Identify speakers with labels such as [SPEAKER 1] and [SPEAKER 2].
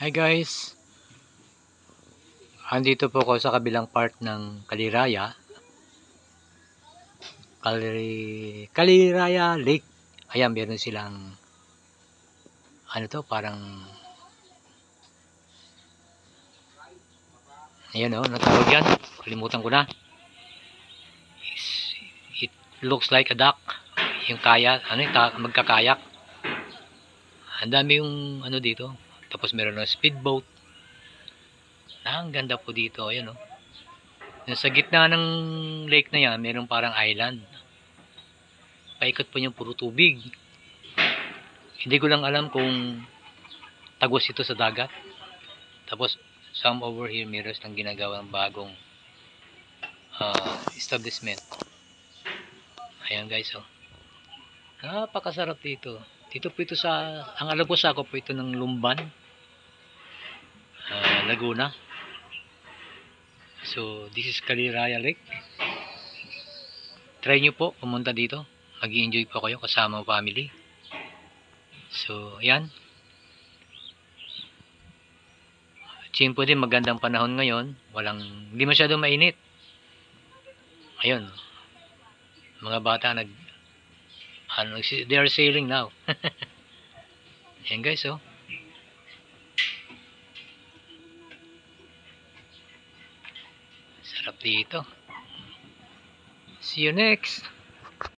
[SPEAKER 1] Hi guys, andito po ako sa kabilang part ng Kaliraya, Kaliraya Lake. Ayan, meron silang ano to, parang ayan oh, natawag yan, kalimutan ko na. It looks like a duck, yung kayak, magkakayak. Ang dami yung ano dito, tapos meron ng speedboat. Ang ganda po dito, ayan oh. Sa gitna ng lake na yan, meron parang island. Paikot po yung puro tubig. Hindi ko lang alam kung tagos ito sa dagat. Tapos some over here mirrors ng ginagawang bagong establishment. Ayan guys oh. Napakasarap dito. Dito po ito sa, ang alam ko sa ako po ito ng Lumban, Laguna. So this is Kaliraya Lake. Try nyo po pumunta dito. Mag-i-enjoy po kayo kasama ang family. So ayan. Tiyempo din, magandang panahon ngayon. Hindi masyadong mainit. Ayun. Mga bata they are sailing now. Ayan guys oh. Sarap dito. See you next.